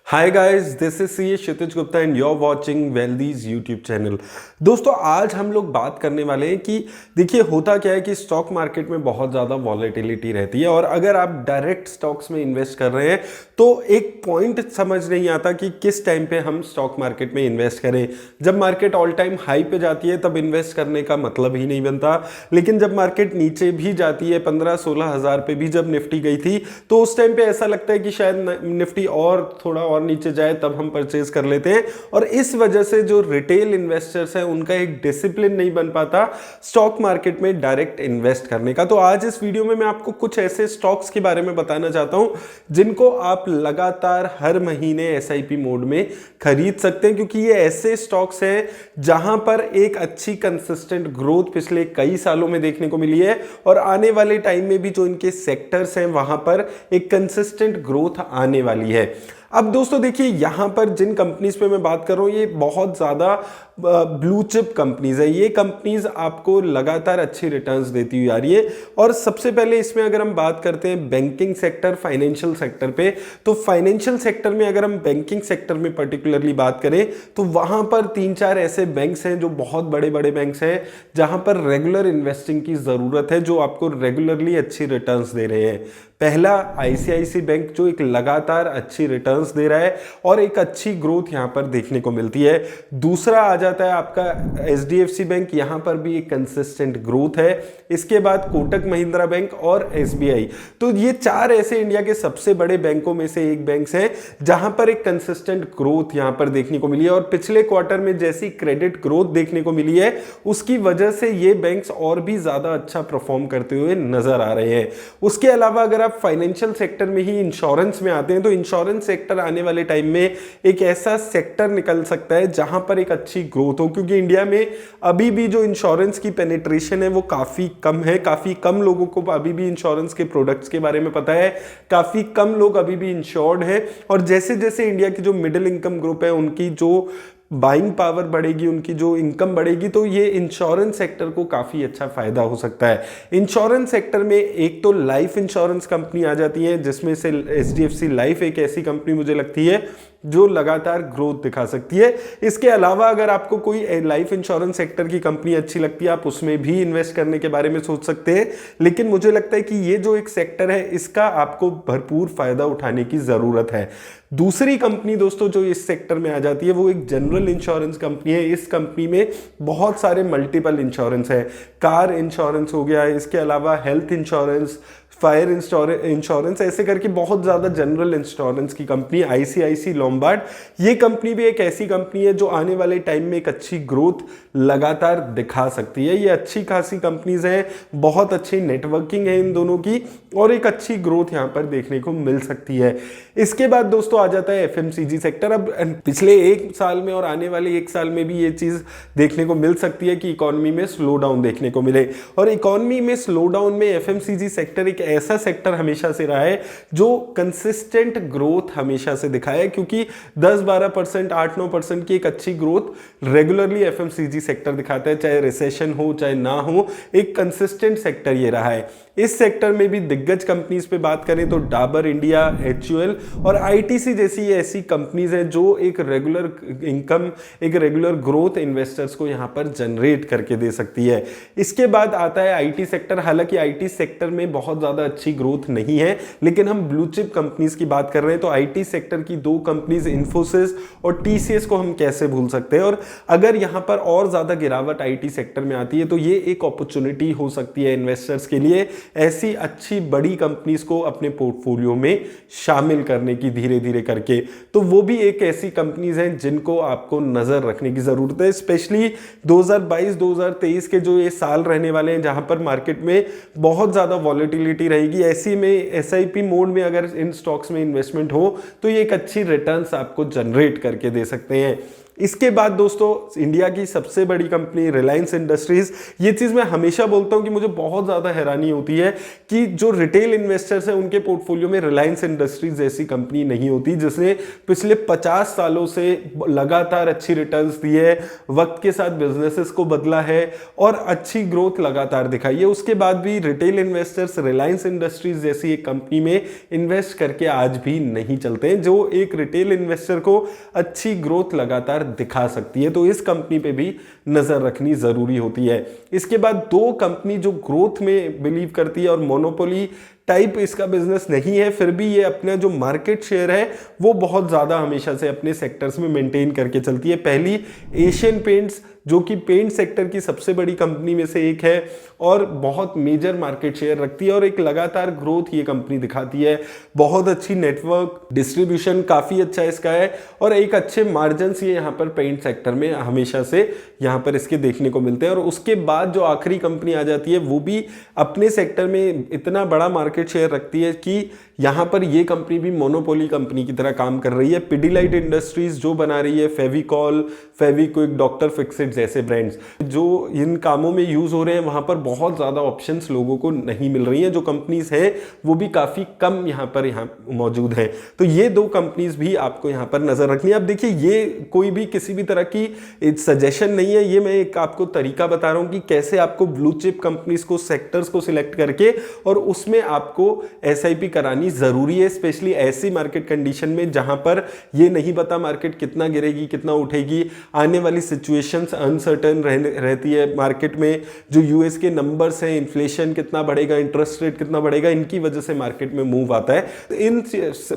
Hi guys, this is C Kshitij Gupta and you are watching wealthies YouTube channel. दोस्तों, आज हम लोग बात करने वाले हैं कि देखिए होता क्या है कि स्टॉक मार्केट में बहुत ज़्यादा वॉलेटिलिटी रहती है और अगर आप डायरेक्ट स्टॉक्स में इन्वेस्ट कर रहे हैं तो एक पॉइंट समझ नहीं आता कि किस टाइम पे हम स्टॉक मार्केट में इन्वेस्ट करें। जब मार्केट ऑल टाइम हाई पे जाती है तब इन्वेस्ट करने का मतलब ही नहीं बनता, लेकिन जब मार्केट नीचे भी जाती है 15-16 हज़ार पे भी जब निफ्टी गई थी तो उस टाइम पे ऐसा लगता है कि शायद निफ्टी और थोड़ा और नीचे जाए तब हम परचेज कर लेते हैं। और इस वजह से जो रिटेल इन्वेस्टर्स हैं उनका एक डिसिप्लिन नहीं बन पाता स्टॉक मार्केट में डायरेक्ट इन्वेस्ट करने का। तो आज इस वीडियो में मैं आपको कुछ ऐसे स्टॉक्स के बारे में बताना चाहता हूं जिनको आप लगातार हर महीने एसआईपी मोड में खरीद सकते हैं, क्योंकि ये ऐसे स्टॉक्स हैं जहां पर एक अच्छी कंसिस्टेंट ग्रोथ पिछले कई सालों में देखने को मिली है और आने वाले टाइम में भी जो इनके सेक्टर्स हैं वहां पर एक कंसिस्टेंट ग्रोथ आने वाली है। अब दोस्तों देखिए, यहां पर जिन कंपनीज पे मैं बात कर रहा हूं ये बहुत ज़्यादा ब्लू चिप कंपनीज है। ये कंपनीज आपको लगातार अच्छी रिटर्न्स देती हुई आ रही है। और सबसे पहले इसमें अगर हम बात करते हैं बैंकिंग सेक्टर, फाइनेंशियल सेक्टर पे, तो फाइनेंशियल सेक्टर में अगर हम बैंकिंग सेक्टर में पर्टिकुलरली बात करें तो वहां पर 3-4 ऐसे बैंक्स हैं जो बहुत बड़े बड़े बैंक्स हैं जहां पर रेगुलर इन्वेस्टिंग की ज़रूरत है, जो आपको रेगुलरली अच्छी रिटर्न्स दे रहे हैं। पहला आईसीआईसी बैंक जो एक लगातार अच्छी रिटर्न्स दे रहा है और एक अच्छी ग्रोथ यहां पर देखने को मिलती है। दूसरा आ जाता है आपका एचडीएफसी बैंक, यहां पर भी एक कंसिस्टेंट ग्रोथ है। इसके बाद कोटक महिंद्रा बैंक और एसबीआई। तो ये 4 ऐसे इंडिया के सबसे बड़े बैंकों में से एक बैंक है जहां पर एक कंसिस्टेंट ग्रोथ यहां पर देखने को मिली है। और पिछले क्वार्टर में जैसी क्रेडिट ग्रोथ देखने को मिली है उसकी वजह से ये बैंक्स और भी ज्यादा अच्छा परफॉर्म करते हुए नजर आ रहे हैं। उसके अलावा अगर आप फाइनेंशियल सेक्टर में ही इंश्योरेंस में आते हैं तो इंश्योरेंस सेक्टर आने वाले टाइम में एक ऐसा सेक्टर निकल सकता है जहां पर एक अच्छी ग्रोथ हो, क्योंकि इंडिया में अभी भी जो इंश्योरेंस की पेनिट्रेशन है वो काफी कम है। काफी कम लोगों को अभी भी इंश्योरेंस के प्रोडक्ट्स के बारे में पता है, काफी कम लोग अभी भी इंश्योर्ड है। और जैसे जैसे इंडिया की जो मिडिल इनकम ग्रुप है उनकी जो बाइंग पावर बढ़ेगी, उनकी जो इनकम बढ़ेगी, तो ये इंश्योरेंस सेक्टर को काफ़ी अच्छा फायदा हो सकता है। इंश्योरेंस सेक्टर में एक तो लाइफ इंश्योरेंस कंपनी आ जाती है जिसमें से एचडीएफसी लाइफ एक ऐसी कंपनी मुझे लगती है जो लगातार ग्रोथ दिखा सकती है। इसके अलावा अगर आपको कोई लाइफ इंश्योरेंस सेक्टर की कंपनी अच्छी लगती है आप उसमें भी इन्वेस्ट करने के बारे में सोच सकते हैं, लेकिन मुझे लगता है कि ये जो एक सेक्टर है इसका आपको भरपूर फायदा उठाने की जरूरत है। दूसरी कंपनी दोस्तों जो इस सेक्टर में आ जाती है वो एक जनरल इंश्योरेंस कंपनी है। इस कंपनी में बहुत सारे मल्टीपल इंश्योरेंस है, कार इंश्योरेंस हो गया, इसके अलावा हेल्थ इंश्योरेंस, फायर इंश्योरेंस, ऐसे करके बहुत ज़्यादा जनरल इंश्योरेंस की कंपनी आईसीआईसी लोम्बार्ड। ये कंपनी भी एक ऐसी कंपनी है जो आने वाले टाइम में एक अच्छी ग्रोथ लगातार दिखा सकती है। ये अच्छी खासी कंपनीज हैं, बहुत अच्छी नेटवर्किंग है इन दोनों की और एक अच्छी ग्रोथ यहाँ पर देखने को मिल सकती है। इसके बाद दोस्तों आ जाता है एफएमसीजी सेक्टर। अब पिछले 1 साल में और आने वाले 1 साल में भी ये चीज़ देखने को मिल सकती है कि इकोनॉमी में स्लो डाउन देखने को मिले। और इकोनॉमी में स्लो डाउन में एफएमसीजी सेक्टर एक ऐसा सेक्टर हमेशा से रहा है जो कंसिस्टेंट ग्रोथ हमेशा से दिखाया है, क्योंकि 10-12%, 8-9% की एक अच्छी ग्रोथ रेगुलरली एफएमसीजी सेक्टर दिखाता है, चाहे रिसेशन हो चाहे ना हो, एक कंसिस्टेंट सेक्टर ये रहा है। इस सेक्टर में भी दिग्गज कंपनीज पे बात करें तो डाबर इंडिया, एचयूएल और आईटीसी जैसी ऐसी कंपनीज हैं जो एक रेगुलर इनकम, एक रेगुलर ग्रोथ इन्वेस्टर्स को यहां पर जनरेट करके दे सकती है। इसके बाद आता है आईटी सेक्टर। हालांकि आईटी सेक्टर में बहुत ज्यादा अच्छी ग्रोथ नहीं है, लेकिन हम ब्लू चिप कंपनीज की बात कर रहे हैं तो आईटी सेक्टर की 2 कंपनीज इन्फोसिस और टीसीएस को हम कैसे भूल सकते हैं। और अगर यहां पर और ज्यादा गिरावट आईटी सेक्टर में आती है तो ये एक अपॉर्चुनिटी हो सकती है इन्वेस्टर्स के लिए ऐसी अच्छी बड़ी कंपनीज को अपने पोर्टफोलियो में शामिल करने की धीरे धीरे करके। तो वो भी एक ऐसी कंपनीज हैं जिनको आपको नजर रखने की जरूरत है, स्पेशली 2022-2023 के जो ये साल रहने वाले हैं जहां पर मार्केट में बहुत ज्यादा वॉलेटिलिटी रहेगी। ऐसी में एसआईपी मोड में अगर इन स्टॉक्स में इन्वेस्टमेंट हो तो ये एक अच्छी रिटर्न्स आपको जनरेट करके दे सकते हैं। इसके बाद दोस्तों इंडिया की सबसे बड़ी कंपनी रिलायंस इंडस्ट्रीज, ये चीज़ मैं हमेशा बोलता हूँ कि मुझे बहुत ज़्यादा हैरानी होती है कि जो रिटेल इन्वेस्टर्स हैं उनके पोर्टफोलियो में रिलायंस इंडस्ट्रीज जैसी कंपनी नहीं होती जिसने पिछले 50 सालों से लगातार अच्छी रिटर्न्स दी है, वक्त के साथ बिजनेसेस को बदला है और अच्छी ग्रोथ लगातार दिखाई है। उसके बाद भी रिटेल इन्वेस्टर्स रिलायंस इंडस्ट्रीज जैसी एक कंपनी में इन्वेस्ट करके आज भी नहीं चलते हैं, जो एक रिटेल इन्वेस्टर को अच्छी ग्रोथ लगातार दिखा सकती है। तो इस कंपनी पे भी नजर रखनी जरूरी होती है। इसके बाद दो कंपनी जो ग्रोथ में बिलीव करती है और मोनोपोली टाइप इसका बिजनेस नहीं है, फिर भी ये अपना जो मार्केट शेयर है वो बहुत ज़्यादा हमेशा से अपने सेक्टर्स में मेंटेन करके चलती है। पहली एशियन पेंट्स, जो कि पेंट सेक्टर की सबसे बड़ी कंपनी में से एक है और बहुत मेजर मार्केट शेयर रखती है और एक लगातार ग्रोथ ये कंपनी दिखाती है। बहुत अच्छी नेटवर्क डिस्ट्रीब्यूशन काफ़ी अच्छा इसका है और एक अच्छे मार्जिन्स ये यहाँ पर पेंट सेक्टर में हमेशा से यहाँ पर इसके देखने को मिलते हैं। और उसके बाद जो आखिरी कंपनी आ जाती है वो भी अपने सेक्टर में इतना बड़ा मार्केट शेयर रखती है कि यहाँ पर ये कंपनी भी मोनोपोली कंपनी की तरह काम कर रही है। पिडिलाइट इंडस्ट्रीज जो बना रही है फेविकॉल, फेविक्विक, डॉक्टर फिक्सिट जैसे ब्रांड्स जो इन कामों में यूज हो रहे हैं, वहां पर बहुत ज्यादा ऑप्शंस लोगों को नहीं मिल रही हैं। जो कंपनीज हैं वो भी काफी कम यहाँ मौजूद हैं। तो ये दो कंपनीज भी आपको यहाँ पर नजर रखनी है। अब देखिए, ये कोई भी किसी भी तरह की सजेशन नहीं है, ये मैं एक आपको तरीका बता रहा हूँ कि कैसे आपको ब्लू चिप कंपनीज को, सेक्टर्स को सिलेक्ट करके और उसमें आपको SIP करानी जरूरी है, स्पेशली ऐसी मार्केट कंडीशन में जहां पर ये नहीं पता मार्केट कितना गिरेगी, कितना उठेगी। आने वाली सिचुएशंस अनसर्टेन रहती है मार्केट में। जो US के नंबर्स हैं, इन्फ्लेशन कितना बढ़ेगा, इंटरेस्ट रेट कितना बढ़ेगा, इनकी वजह से मार्केट में मूव आता है। तो इन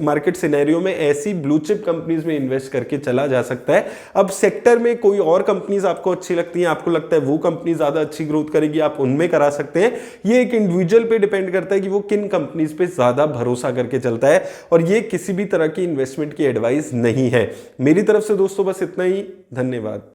मार्केट सिनेरियो में ऐसी ब्लू चिप कंपनीज में इन्वेस्ट करके चला जा सकता है। अब सेक्टर में कोई और कंपनीज आपको अच्छी लगती हैं, आपको लगता है वो कंपनी ज्यादा अच्छी ग्रोथ करेगी, आप उनमें करा सकते हैं। ये एक इंडिविजुअल पे डिपेंड करता है कि वो किन कंपनीज पे ज्यादा भरोसा करके चलता है और ये किसी भी तरह की इन्वेस्टमेंट की एडवाइस नहीं है। मेरी तरफ से दोस्तों बस इतना ही। धन्यवाद।